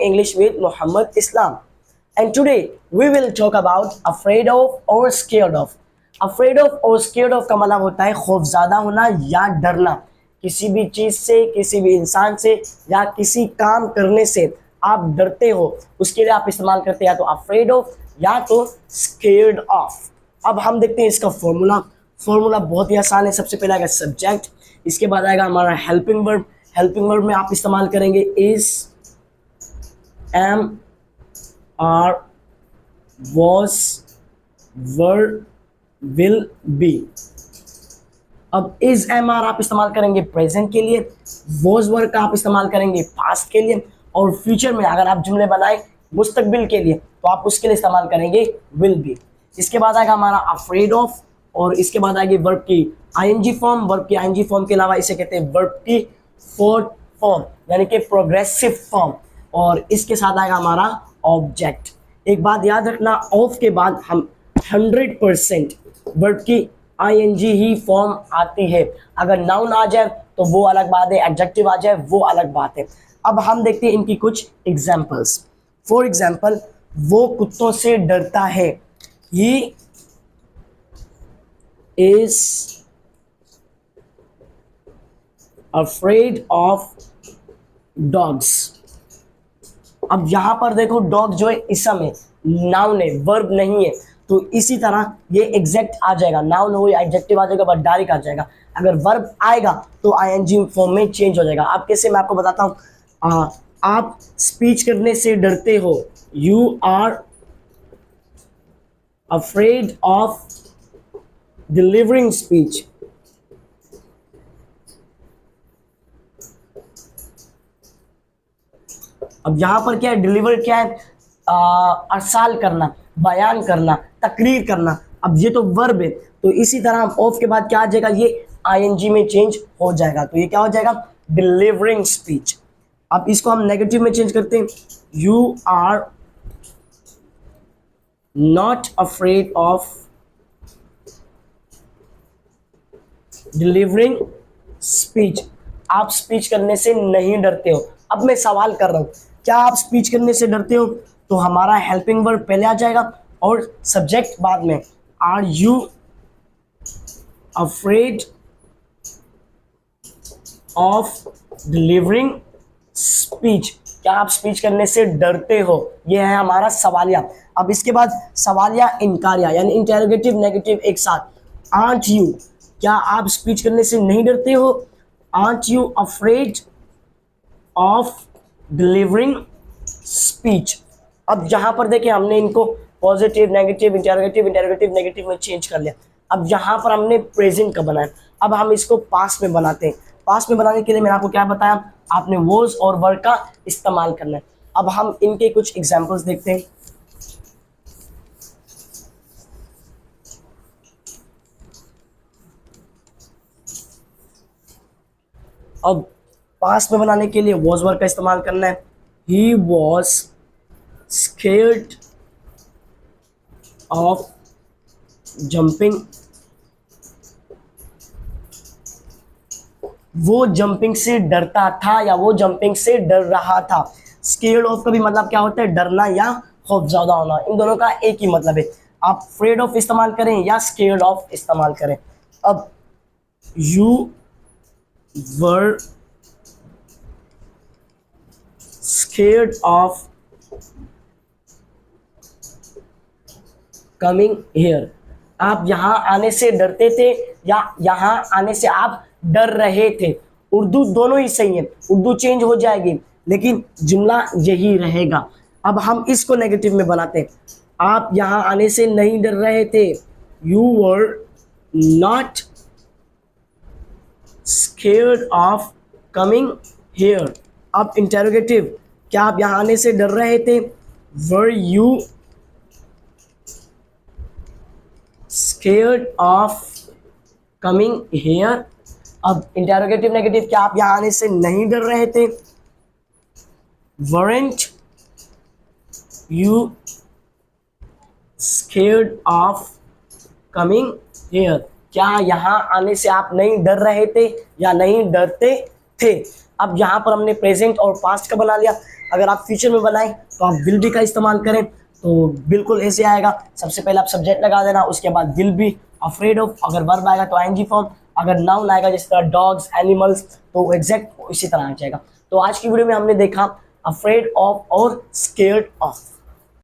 English with Muhammad Islam. And today we will talk about afraid of or scared of. Afraid of or scared of का मतलब होता है खौफज़दा होना या डरना, किसी भी चीज़ से, किसी भी इंसान से या किसी काम करने से आप डरते हो, उसके लिए आप इस्तेमाल करते हैं या तो afraid of या तो scared of. अब हम देखते हैं इसका फॉर्मूला बहुत ही आसान है. सबसे पहले आएगा सब्जेक्ट, इसके बाद आएगा हमारा हेल्पिंग वर्ब. हेल्पिंग वर्ब में आप इस्तेमाल करेंगे is, am, are, was, were, will, be. अब इज एम आर आप इस्तेमाल करेंगे प्रेजेंट के लिए, वॉज वर का आप इस्तेमाल करेंगे पास्ट के लिए, और फ्यूचर में अगर आप जुमले बनाए मुस्तकबिल के लिए तो आप उसके लिए इस्तेमाल करेंगे विल बी. इसके बाद आएगा हमारा अफ्रेड ऑफ, और इसके बाद आएगी वर्ब की आईएनजी फॉर्म. वर्ब की आईएनजी फॉर्म के अलावा इसे कहते हैं वर्ब की फोर्थ फॉर्म यानी कि प्रोग्रेसिव फॉर्म, और इसके साथ आएगा हमारा ऑब्जेक्ट. एक बात याद रखना, ऑफ के बाद हम 100% वर्ब की आईएनजी ही फॉर्म आती है. अगर नाउन आ जाए तो वो अलग बात है, एडजेक्टिव आ जाए वो अलग बात है. अब हम देखते हैं इनकी कुछ एग्जाम्पल्स. फॉर एग्जाम्पल, वो कुत्तों से डरता है. ही is afraid of dogs. अब यहां पर देखो डॉग जो है इसम है, नाउन है, वर्ब नहीं है, तो इसी तरह ये एग्जैक्ट आ जाएगा. नाउन हो या एडजेक्टिव आ जाएगा, बट डायरेक्ट आ जाएगा. अगर वर्ब आएगा तो आईएनजी फॉर्म में चेंज हो जाएगा. अब कैसे, मैं आपको बताता हूं. आप स्पीच करने से डरते हो, you are afraid of delivering speech. अब यहां पर क्या है, डिलीवर क्या है, अरसाल करना, बयान करना, तकरीर करना. अब ये तो वर्ब है, तो इसी तरह ऑफ के बाद क्या आ जाएगा, ये आईएनजी में चेंज हो जाएगा. तो ये क्या हो जाएगा, डिलीवरिंग स्पीच. अब इसको हम नेगेटिव में चेंज करते हैं, you are not afraid of delivering speech. आप स्पीच करने से नहीं डरते हो. अब मैं सवाल कर रहा हूं, क्या आप स्पीच करने से डरते हो? तो हमारा हेल्पिंग वर्ब पहले आ जाएगा और सब्जेक्ट बाद में. Are you afraid of delivering speech? क्या आप स्पीच करने से डरते हो? यह है हमारा सवालिया. अब इसके बाद सवालिया इनकारिया यानी इंटेरोगेटिव नेगेटिव एक साथ. आंट यू, क्या आप स्पीच करने से नहीं डरते हो? Aunt you afraid of delivering speech? अब यहाँ पर देखिए हमने इनको पॉजिटिव नेगेटिव इंटेरोगेटिव नेगेटिव में चेंज कर लिया. अब यहाँ पर हमने प्रेजेंट का बनाया. अब हम इसको पास्ट में बनाते हैं. पास्ट में बनाने के लिए मैंने आपको क्या बताया, आपने वॉज और वर का इस्तेमाल करना है. अब हम इनके कुछ एग्जाम्पल्स देखते हैं. अब पास्ट में बनाने के लिए वॉज वर का इस्तेमाल करना है. He was scared of jumping. वो जंपिंग से डरता था या वो जंपिंग से डर रहा था. स्केर्ड ऑफ का भी मतलब क्या होता है, डरना या खौफज़दा होना. इन दोनों का एक ही मतलब है. आप फ्रेड ऑफ इस्तेमाल करें या स्केर्ड ऑफ इस्तेमाल करें. अब you were scared of coming here. आप यहां आने से डरते थे या यहां आने से आप डर रहे थे. उर्दू दोनों ही सही है, उर्दू चेंज हो जाएगी लेकिन जुमला यही रहेगा. अब हम इसको नेगेटिव में बनाते हैं. आप यहां आने से नहीं डर रहे थे, you were not scared of coming here. अब इंटेरोगेटिव, क्या आप यहां आने से डर रहे थे? Were you scared of coming here? अब इंटेरोगेटिव नेगेटिव, क्या आप यहां आने से नहीं डर रहे थे? Weren't you scared of coming here? क्या यहाँ आने से आप नहीं डर रहे थे या नहीं डरते थे? अब यहाँ पर हमने प्रेजेंट और पास्ट का बना लिया. अगर आप फ्यूचर में बनाएं तो आप विल बी का इस्तेमाल करें, तो बिल्कुल ऐसे आएगा। सबसे पहले आप सब्जेक्ट लगा देना, उसके बाद विल बी, अफ्रेड ऑफ अगर वर्ब आएगा तो आईएनजी फॉर्म, अगर नाउन आएगा जिस तरह डॉग्स, एनिमल्स, तो एग्जैक्ट इसी तरह आ जाएगा। तो आज की वीडियो में हमने देखा अफ्रेड ऑफ और स्केयर्ड ऑफ।